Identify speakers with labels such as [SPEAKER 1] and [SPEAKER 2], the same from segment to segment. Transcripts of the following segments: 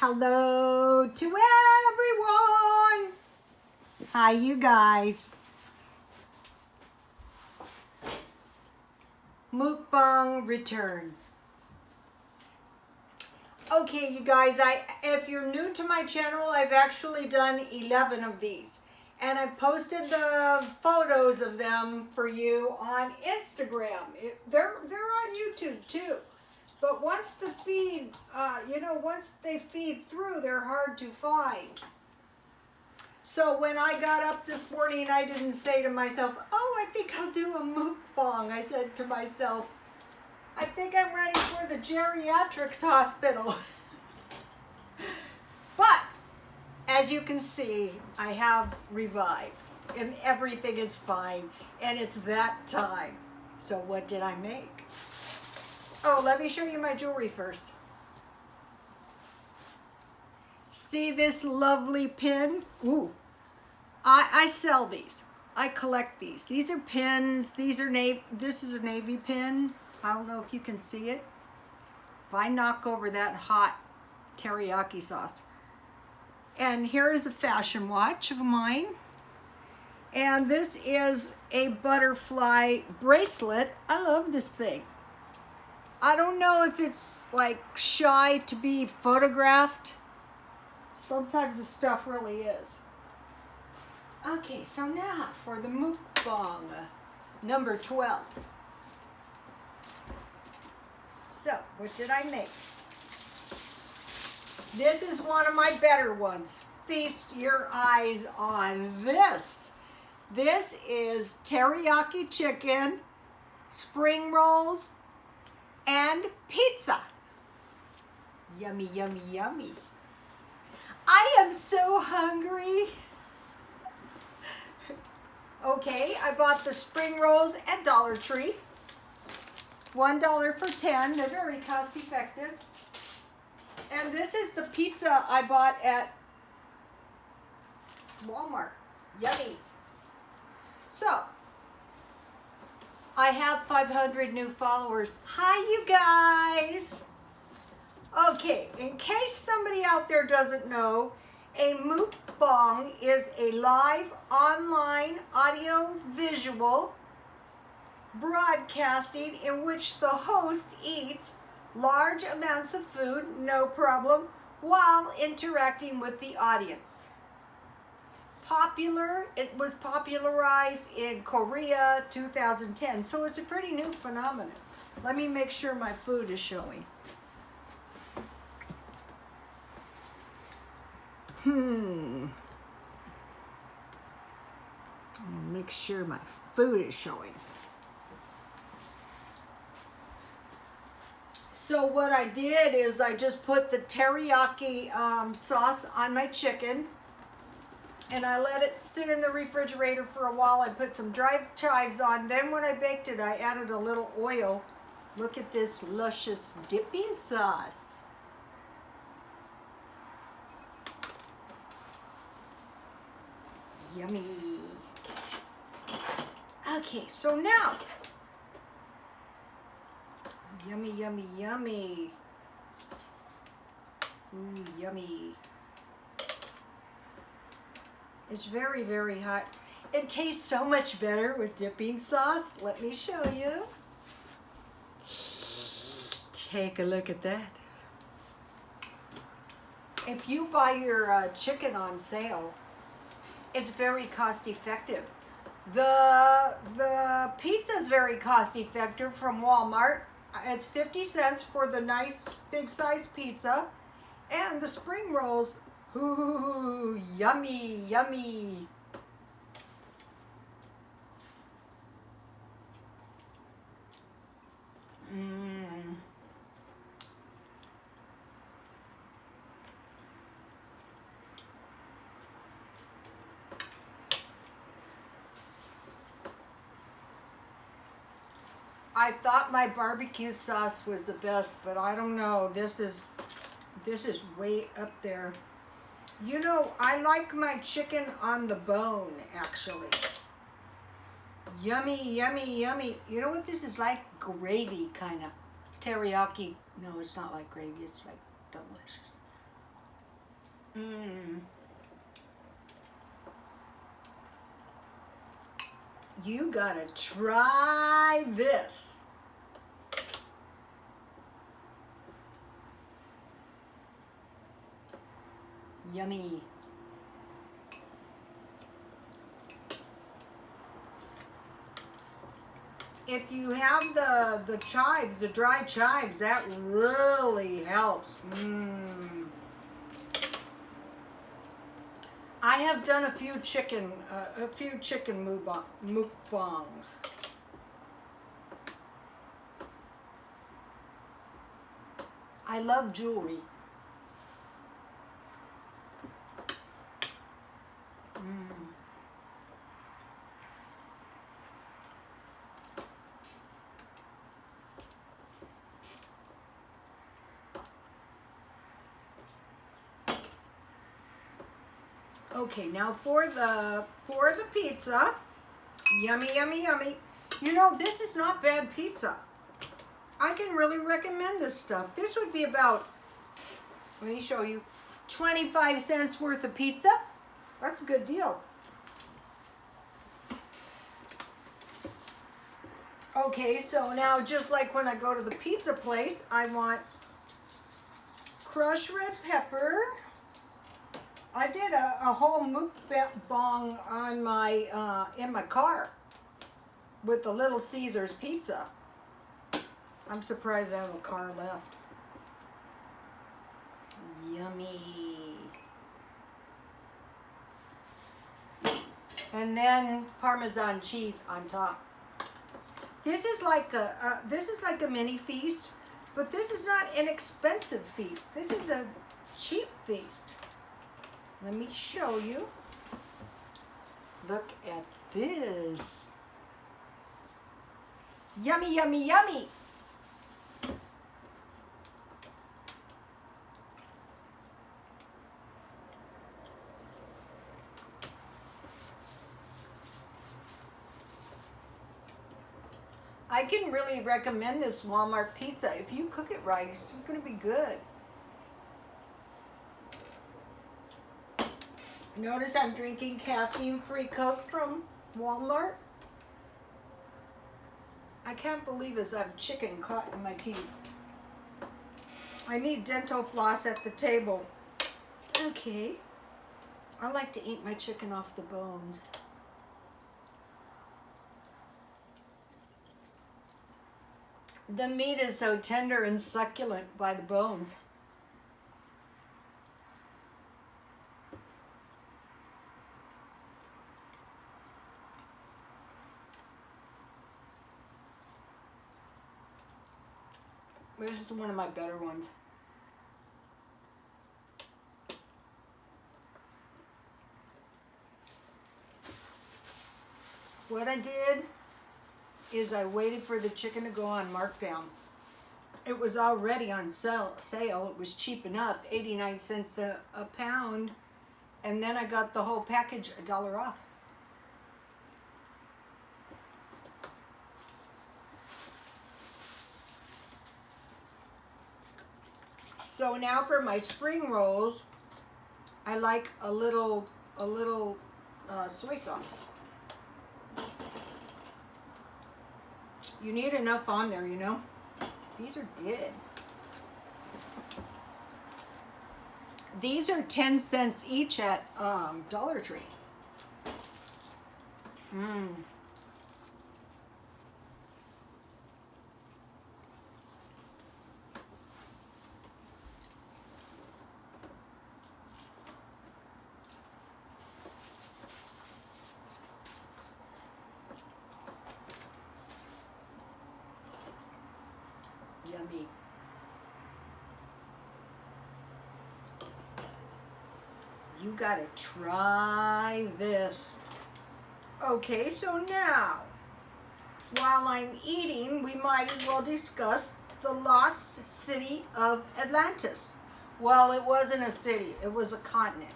[SPEAKER 1] Hello to everyone. Hi, you guys. Mukbang returns. Okay, you guys, if you're new to my channel, I've actually done 11 of these. And I posted the photos of them for you on Instagram. They're on YouTube too. But once the feed, once they feed through, they're hard to find. So when I got up this morning, I didn't say to myself, oh, I think I'll do a mukbang. I said to myself, I think I'm ready for the geriatrics hospital. But as you can see, I have revived and everything is fine and it's that time. So what did I make? Oh, let me show you my jewelry first. See this lovely pin? Ooh, I sell these. I collect these. These are pins. These are this is a navy pin. I don't know if you can see it. If I knock over that hot teriyaki sauce. And here is a fashion watch of mine. And this is a butterfly bracelet. I love this thing. I don't know if it's like shy to be photographed. Sometimes the stuff really is. Okay, so now for the mukbang, number 12. So, what did I make? This is one of my better ones. Feast your eyes on this. This is teriyaki chicken, spring rolls, and pizza. Yummy, yummy, yummy. I am so hungry. Okay, I bought the spring rolls at Dollar Tree. $1 for 10. They're very cost effective. And this is the pizza I bought at Walmart. Yummy. So, I have 500 new followers. Hi, you guys. Okay, in case somebody out there doesn't know, a mukbang is a live online audio visual broadcasting in which the host eats large amounts of food, no problem, while interacting with the audience. It was popularized in Korea 2010, so it's a pretty new phenomenon. Let me make sure my food is showing. Make sure my food is showing. So what I did is I just put the teriyaki sauce on my chicken and I let it sit in the refrigerator for a while. I put some dry chives on. Then when I baked it, I added a little oil. Look at this luscious dipping sauce. Yummy. Okay, so now, yummy, yummy, yummy. Ooh, yummy. It's very, very hot. It tastes so much better with dipping sauce. Let me show you. Take a look at that. If you buy your chicken on sale, it's very cost effective. The pizza is very cost effective from Walmart. It's 50 cents for the nice big size pizza. And the spring rolls, ooh, yummy, yummy. I thought my barbecue sauce was the best, but I don't know. This is way up there. You know, I like my chicken on the bone, actually. Yummy, yummy, yummy. You know what this is like? Gravy, kind of. Teriyaki. No, it's not like gravy. It's like delicious. Mmm. You gotta try this. Yummy. If you have the chives, the dry chives, that really helps. Mmm. I have done a few chicken mukbangs. I love jewelry. Okay, now for the pizza. Yummy, yummy, yummy. You know, this is not bad pizza. I can really recommend this stuff. This would be about, let me show you, 25 cents worth of pizza. That's a good deal. Okay, so now just like when I go to the pizza place, I want crushed red pepper. I did a whole mukbang on my in my car with the Little Caesars pizza. I'm surprised I have a car left. Yummy. And then Parmesan cheese on top. This is like a mini feast, but this is not an expensive feast. This is a cheap feast. Let me show you. Look at this. Yummy, yummy, yummy. I can really recommend this Walmart pizza. If you cook it right, it's going to be good. Notice I'm drinking caffeine-free Coke from Walmart. I can't believe this. I have chicken caught in my teeth. I need dental floss at the table. Okay. I like to eat my chicken off the bones. The meat is so tender and succulent by the bones. This is one of my better ones. What I did is I waited for the chicken to go on markdown. It was already on sale. It was cheap enough, 89 cents a pound. And then I got the whole package $1 off. So now for my spring rolls, I like a little soy sauce. You need enough on there, you know. These are good. These are 10 cents each at Dollar Tree. Mmm. Yummy. You gotta try this. Okay, so now, while I'm eating, we might as well discuss the lost city of Atlantis. Well, it wasn't a city, it was a continent.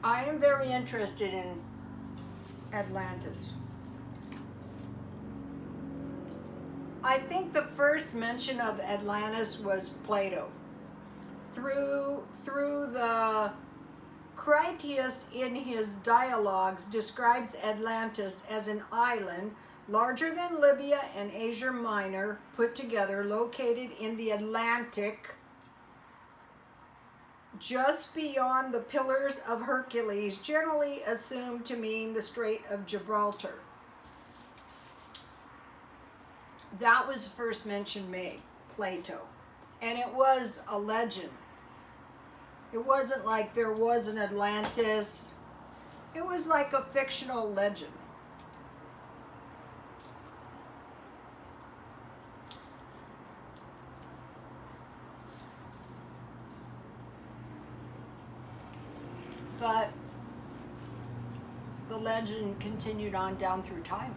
[SPEAKER 1] I am very interested in Atlantis. I think the first mention of Atlantis was Plato. Through the Critias in his dialogues describes Atlantis as an island larger than Libya and Asia Minor put together, located in the Atlantic, just beyond the Pillars of Hercules, generally assumed to mean the Strait of Gibraltar. That was the first mention made, Plato. And it was a legend. It wasn't like there was an Atlantis. It was like a fictional legend. But the legend continued on down through time.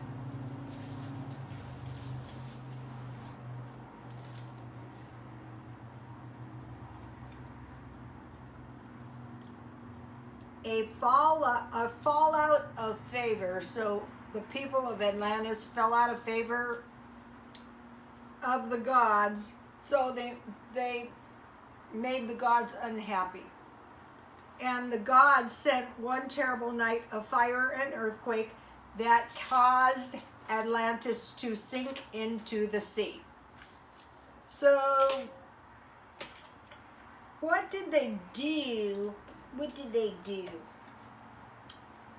[SPEAKER 1] A fallout of favor. So the people of Atlantis fell out of favor of the gods, so they made the gods unhappy. And the gods sent one terrible night of fire and earthquake that caused Atlantis to sink into the sea. So what did they do? What did they do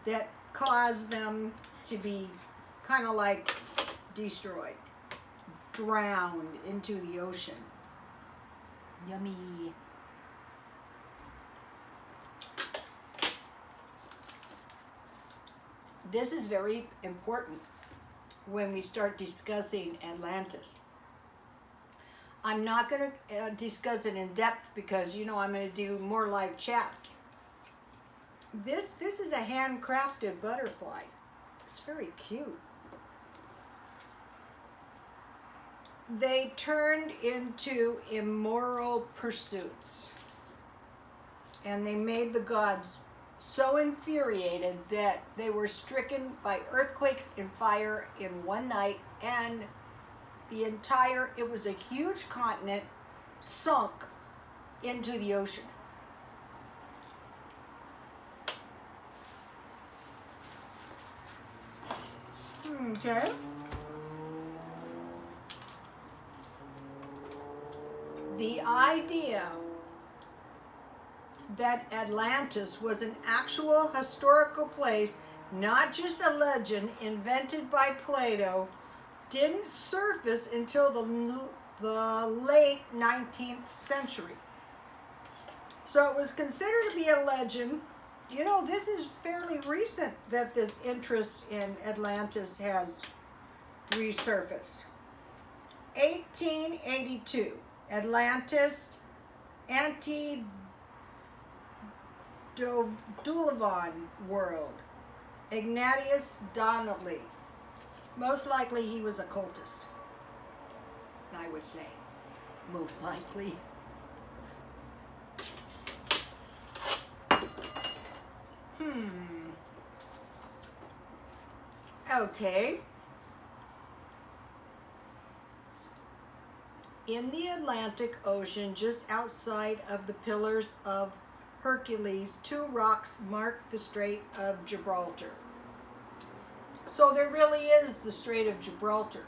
[SPEAKER 1] that caused them to be kind of like destroyed, drowned into the ocean? Yummy. This is very important when we start discussing Atlantis. I'm not going to discuss it in depth because, you know, I'm going to do more live chats. This is a handcrafted butterfly. It's very cute. They turned into immoral pursuits, and they made the gods so infuriated that they were stricken by earthquakes and fire in one night, and it was a huge continent, sunk into the ocean. Okay. The idea that Atlantis was an actual historical place, not just a legend invented by Plato, didn't surface until the late 19th century. So it was considered to be a legend. You know, this is fairly recent that this interest in Atlantis has resurfaced. 1882, Atlantis, antediluvian world. Ignatius Donnelly. Most likely he was a cultist, I would say. Most likely. Okay. In the Atlantic Ocean, just outside of the Pillars of Hercules, two rocks mark the Strait of Gibraltar. So there really is the Strait of Gibraltar.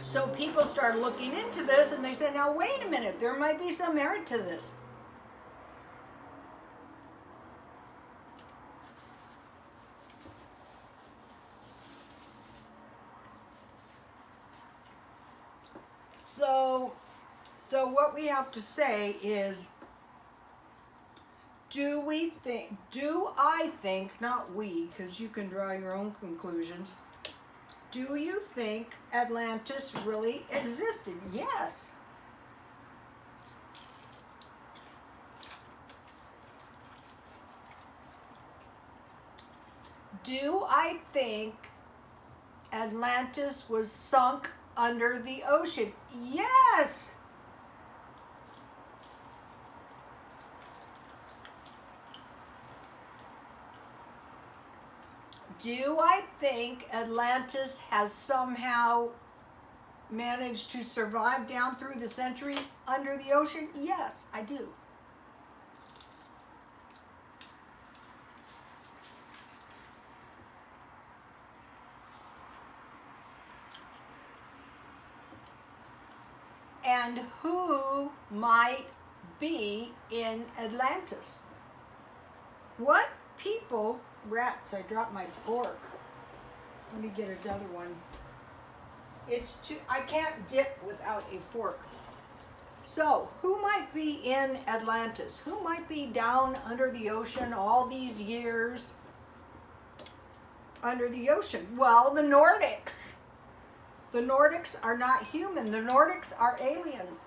[SPEAKER 1] So people start looking into this and they say, now wait a minute, there might be some merit to this. So what we have to say is, do I think, not we, because you can draw your own conclusions, do you think Atlantis really existed? Yes. Do I think Atlantis was sunk under the ocean? Yes. Do I think Atlantis has somehow managed to survive down through the centuries under the ocean? Yes, I do. And who might be in Atlantis? What people, rats, I dropped my fork. Let me get another one. I can't dip without a fork. So, who might be in Atlantis? Who might be down under the ocean all these years under the ocean? Well, the Nordics. The Nordics are not human. The Nordics are aliens.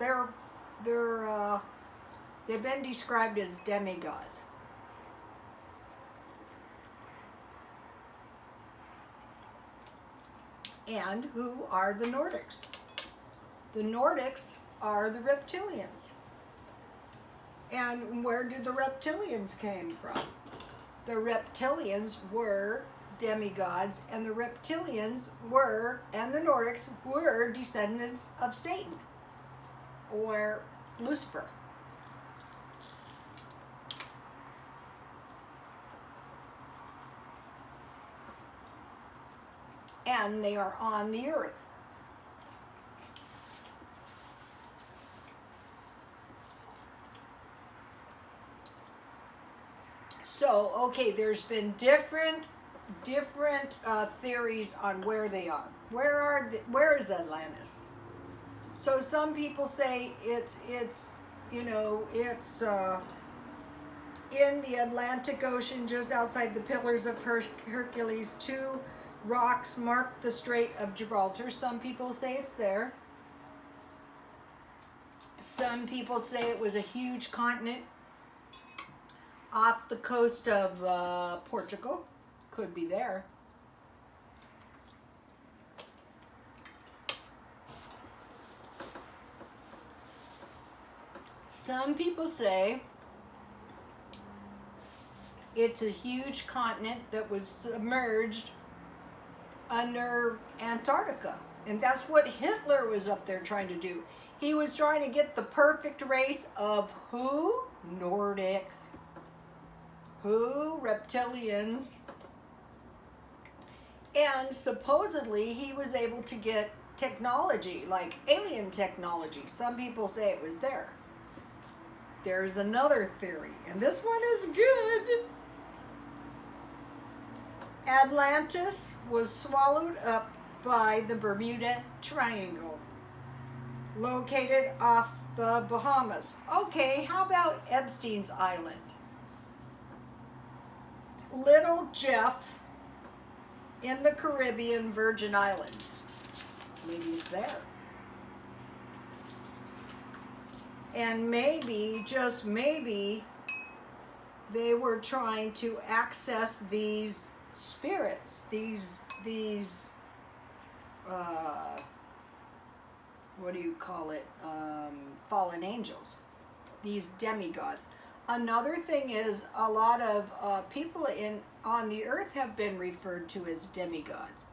[SPEAKER 1] They've been described as demigods. And who are the Nordics? The Nordics are the reptilians. And where did the reptilians came from? The reptilians were demigods, and the reptilians were, and the Nordics were descendants of Satan, or Lucifer. And they are on the earth. So, okay, there's been different theories on where they are. Where is Atlantis? So some people say it's in the Atlantic Ocean, just outside the Pillars of Hercules. 2 rocks mark the Strait of Gibraltar. Some people say it's there. Some people say it was a huge continent off the coast of Portugal. Could be there. Some people say it's a huge continent that was submerged under Antarctica. And that's what Hitler was up there trying to do. He was trying to get the perfect race of who? Nordics. Who? Reptilians. And supposedly he was able to get technology, like alien technology. Some people say it was there. There's another theory, and this one is good. Atlantis was swallowed up by the Bermuda Triangle, located off the Bahamas. Okay, how about Epstein's Island? Little Jeff in the Caribbean Virgin Islands. Maybe it's there. And maybe, just maybe, they were trying to access these spirits, these what do you call it, fallen angels, these demigods. Another thing is, a lot of people on the earth have been referred to as demigods.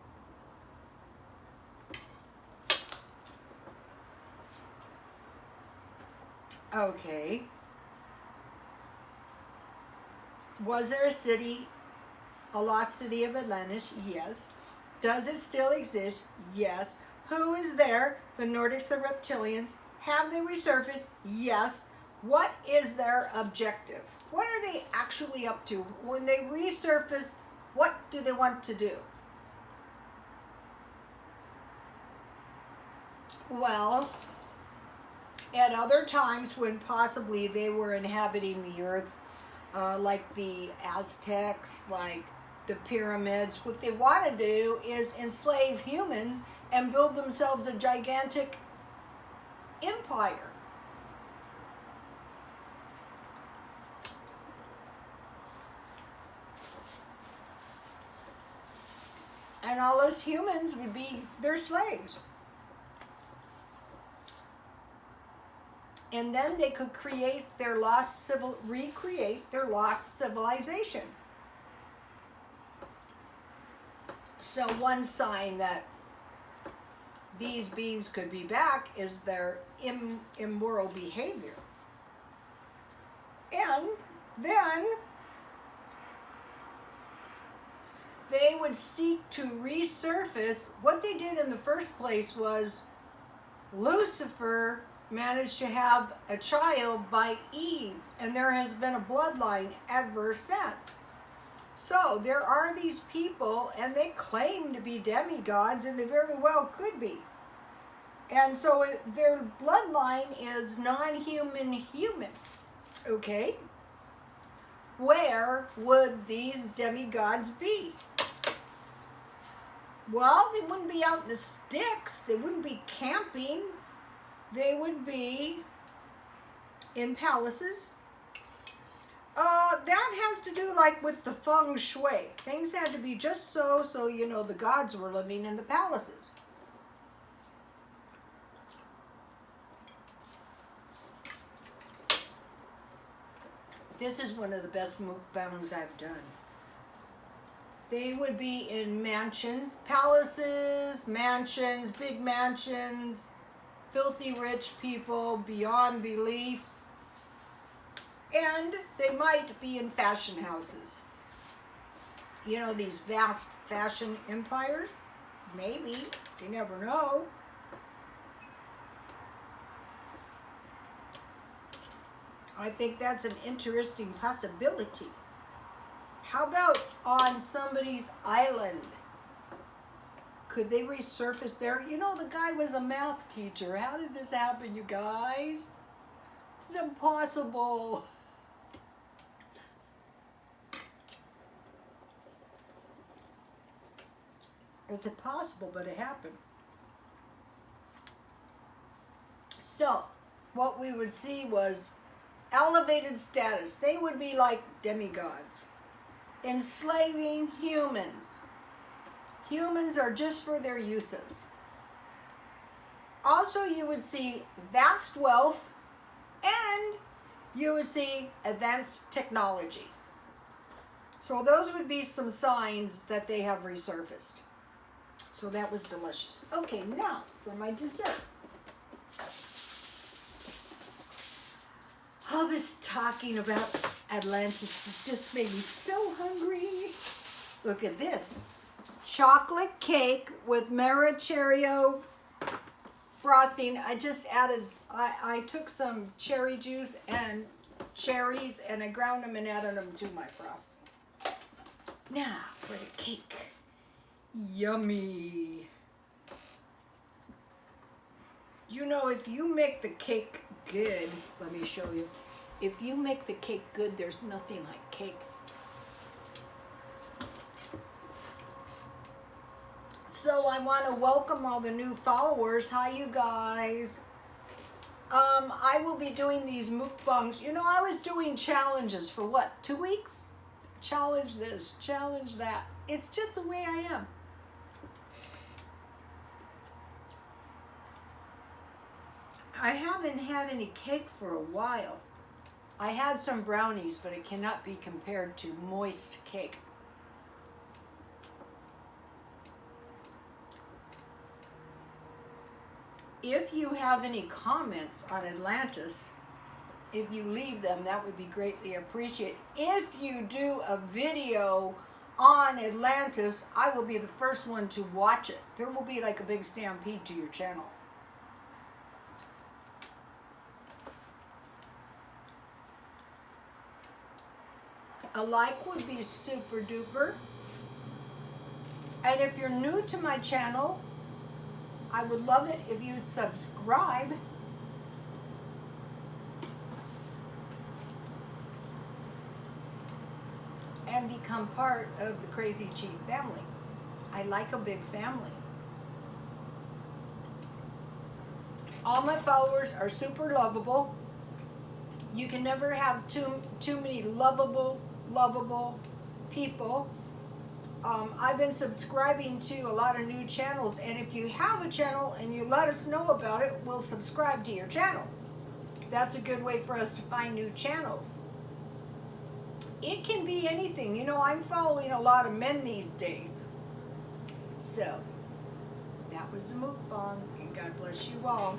[SPEAKER 1] Okay. Was there a city, a lost city of Atlantis? Yes. Does it still exist? Yes. Who is there? The Nordics and reptilians. Have they resurfaced? Yes. What is their objective? What are they actually up to? When they resurface, what do they want to do? Well, at other times when possibly they were inhabiting the earth, like the Aztecs, like the pyramids, what they want to do is enslave humans and build themselves a gigantic empire. And all those humans would be their slaves. And then they could recreate their lost civilization. So one sign that these beings could be back is their immoral behavior. And then they would seek to resurface. What they did in the first place was Lucifer managed to have a child by Eve, and there has been a bloodline ever since. So there are these people, and they claim to be demigods, and they very well could be. And so their bloodline is non-human human. Okay? Where would these demigods be? Well, they wouldn't be out in the sticks. They wouldn't be camping. They would be in palaces. That has to do like with the feng shui. Things had to be just so you know the gods were living in the palaces. This is one of the best mukbangs I've done. They would be in mansions, palaces, mansions, big mansions, filthy rich people beyond belief. And they might be in fashion houses. You know, these vast fashion empires? Maybe. You never know. I think that's an interesting possibility. How about on somebody's island? Could they resurface there? You know, the guy was a math teacher. How did this happen, you guys? It's impossible. It's impossible, but it happened. So, what we would see was elevated status. They would be like demigods. Enslaving humans. Humans are just for their uses. Also, you would see vast wealth, and you would see advanced technology. So those would be some signs that they have resurfaced. So that was delicious. Okay, now for my dessert. All this talking about Atlantis just made me so hungry. Look at this. Chocolate cake with Maracherio frosting. I just added, I took some cherry juice and cherries and I ground them and added them to my frosting. Now for the cake. Yummy. You know, if you make the cake good, let me show you. If you make the cake good, there's nothing like cake. So I want to welcome all the new followers. Hi, you guys. I will be doing these mukbangs. You know, I was doing challenges for what, 2 weeks? Challenge this, challenge that. It's just the way I am. I haven't had any cake for a while. I had some brownies, but it cannot be compared to moist cake. If you have any comments on Atlantis, if you leave them, that would be greatly appreciated. If you do a video on Atlantis, I will be the first one to watch it. There will be like a big stampede to your channel. A like would be super duper. And if you're new to my channel, I would love it if you'd subscribe. And become part of the Crazy Chief family. I like a big family. All my followers are super lovable. You can never have too many lovable people. I've been subscribing to a lot of new channels, and if you have a channel and you let us know about it, we'll subscribe to your channel. That's a good way for us to find new channels. It can be anything. You know, I'm following a lot of men these days. So, that was the mukbang, and God bless you all.